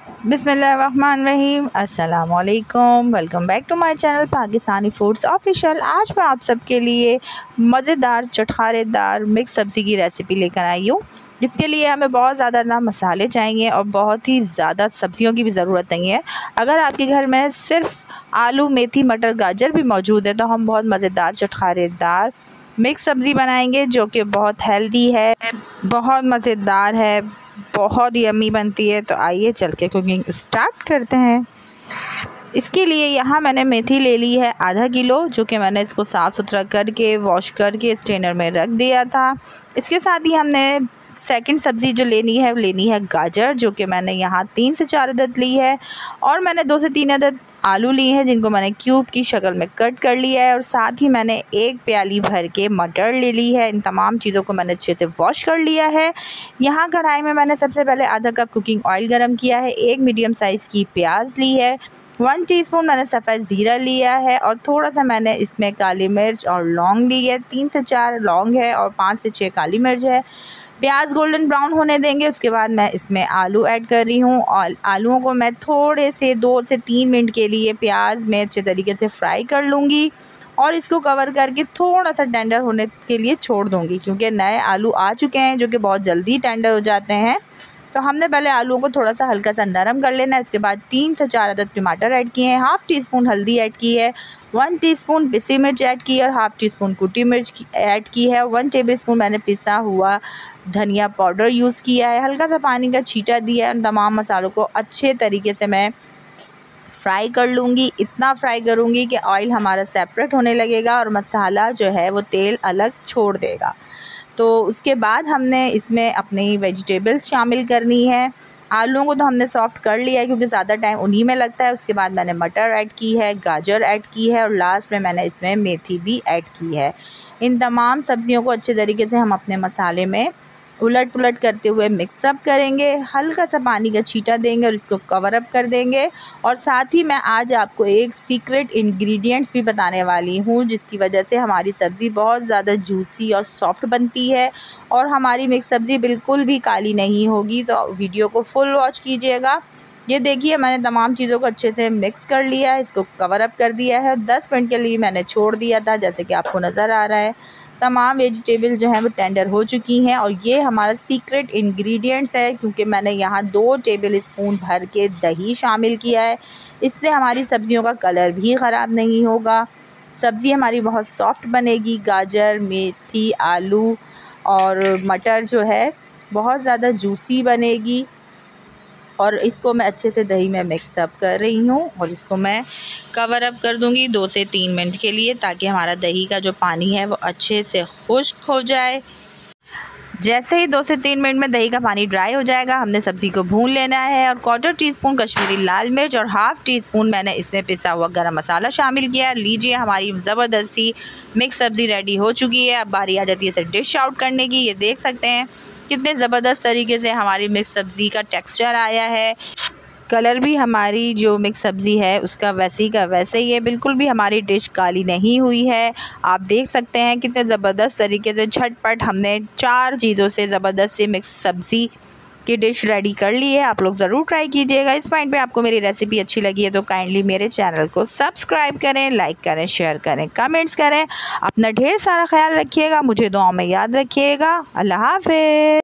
बिस्मिल्लाहिर्रहमानिर्रहीम, अस्सलामुअलैकुम। Welcome back to my channel Pakistani foods official. आज मैं आप सबके लिए मज़ेदार चटखारेदार मिक्स सब्ज़ी की रेसिपी लेकर आई हूँ, जिसके लिए हमें बहुत ज़्यादा ना मसाले चाहिए और बहुत ही ज़्यादा सब्जियों की भी ज़रूरत नहीं है। अगर आपके घर में सिर्फ आलू, मेथी, मटर, गाजर भी मौजूद है तो हम बहुत मज़ेदार चटखारेदार मिक्स सब्ज़ी बनाएंगे, जो कि बहुत हेल्दी है, बहुत मज़ेदार है, बहुत यम्मी बनती है। तो आइए चल के कुकिंग स्टार्ट करते हैं। इसके लिए यहाँ मैंने मेथी ले ली है आधा किलो, जो कि मैंने इसको साफ़ सुथरा करके वॉश करके स्ट्रेनर में रख दिया था। इसके साथ ही हमने सेकंड सब्ज़ी जो लेनी है गाजर, जो कि मैंने यहाँ 3 से 4 अदद ली है, और मैंने 2 से 3 अदद आलू लिए हैं, जिनको मैंने क्यूब की शक्ल में कट कर लिया है, और साथ ही मैंने 1 प्याली भर के मटर ले ली है। इन तमाम चीज़ों को मैंने अच्छे से वॉश कर लिया है। यहाँ कढ़ाई में मैंने सबसे पहले आधा कप कुकिंग ऑयल गरम किया है, 1 मीडियम साइज़ की प्याज ली है, 1 टीस्पून मैंने सफ़ेद ज़ीरा लिया है, और थोड़ा सा मैंने इसमें काली मिर्च और लौंग ली है। 3 से 4 लौंग है और 5 से 6 काली मिर्च है। प्याज गोल्डन ब्राउन होने देंगे। उसके बाद मैं इसमें आलू ऐड कर रही हूँ, और आलूओं को मैं थोड़े से 2 से 3 मिनट के लिए प्याज में अच्छे तरीके से फ्राई कर लूँगी, और इसको कवर करके थोड़ा सा टेंडर होने के लिए छोड़ दूँगी, क्योंकि नए आलू आ चुके हैं जो कि बहुत जल्दी टेंडर हो जाते हैं। तो हमने पहले आलूओं को थोड़ा सा हल्का सा नरम कर लेना है। उसके बाद 3 से 4 अदद टमाटर ऐड किए हैं, हाफ़ टी स्पून हल्दी ऐड की है, 1 टीस्पून पिसी मिर्च ऐड की है, और हाफ़ टी स्पून कुटी मिर्च ऐड की है, 1 टेबल स्पून मैंने पिसा हुआ धनिया पाउडर यूज़ किया है, हल्का सा पानी का छींटा दिया है। तमाम मसालों को अच्छे तरीके से मैं फ्राई कर लूँगी। इतना फ्राई करूँगी कि ऑयल हमारा सेपरेट होने लगेगा और मसाला जो है वो तेल अलग छोड़ देगा। तो उसके बाद हमने इसमें अपनी वेजिटेबल्स शामिल करनी है। आलूओं को तो हमने सॉफ़्ट कर लिया है, क्योंकि ज़्यादा टाइम उन्हीं में लगता है। उसके बाद मैंने मटर ऐड की है, गाजर ऐड की है, और लास्ट में मैंने इसमें मेथी भी ऐड की है। इन तमाम सब्ज़ियों को अच्छे तरीके से हम अपने मसाले में उलट पुलट करते हुए मिक्सअप करेंगे, हल्का सा पानी का छींटा देंगे और इसको कवर अप कर देंगे। और साथ ही मैं आज आपको एक सीक्रेट इंग्रेडिएंट्स भी बताने वाली हूँ, जिसकी वजह से हमारी सब्ज़ी बहुत ज़्यादा जूसी और सॉफ्ट बनती है, और हमारी मिक्स सब्ज़ी बिल्कुल भी काली नहीं होगी। तो वीडियो को फुल वॉच कीजिएगा। ये देखिए, मैंने तमाम चीज़ों को अच्छे से मिक्स कर लिया है, इसको कवर अप कर दिया है। 10 मिनट के लिए मैंने छोड़ दिया था, जैसे कि आपको नज़र आ रहा है। तमाम वेजिटेबल जो हैं वो टेंडर हो चुकी हैं, और ये हमारा सीक्रेट इंग्रेडिएंट्स है, क्योंकि मैंने यहाँ 2 टेबल स्पून भर के दही शामिल किया है। इससे हमारी सब्ज़ियों का कलर भी ख़राब नहीं होगा, सब्ज़ी हमारी बहुत सॉफ्ट बनेगी। गाजर, मेथी, आलू और मटर जो है बहुत ज़्यादा जूसी बनेगी। और इसको मैं अच्छे से दही में मिक्सअप कर रही हूँ, और इसको मैं कवर अप कर दूँगी 2 से 3 मिनट के लिए, ताकि हमारा दही का जो पानी है वो अच्छे से खुश्क हो जाए। जैसे ही 2 से 3 मिनट में दही का पानी ड्राई हो जाएगा, हमने सब्ज़ी को भून लेना है, और 1/4 टीस्पून कश्मीरी लाल मिर्च और हाफ़ टी स्पून मैंने इसमें पिसा हुआ गरम मसाला शामिल किया। लीजिए, हमारी ज़बरदस्त सी मिक्स सब्ज़ी रेडी हो चुकी है। अब बारी आ जाती है इसे डिश आउट करने की। ये देख सकते हैं कितने ज़बरदस्त तरीके से हमारी मिक्स सब्ज़ी का टेक्सचर आया है। कलर भी हमारी जो मिक्स सब्ज़ी है उसका वैसे ही का वैसे ही है, बिल्कुल भी हमारी डिश काली नहीं हुई है। आप देख सकते हैं कितने ज़बरदस्त तरीके से झटपट हमने 4 चीज़ों से ज़बरदस्त सी मिक्स सब्ज़ी की डिश रेडी कर ली है। आप लोग ज़रूर ट्राई कीजिएगा। इस पॉइंट पे आपको मेरी रेसिपी अच्छी लगी है तो काइंडली मेरे चैनल को सब्सक्राइब करें, लाइक करें, शेयर करें, कमेंट्स करें। अपना ढेर सारा ख्याल रखिएगा, मुझे दुआओं में याद रखिएगा। अल्लाह हाफ़िज़।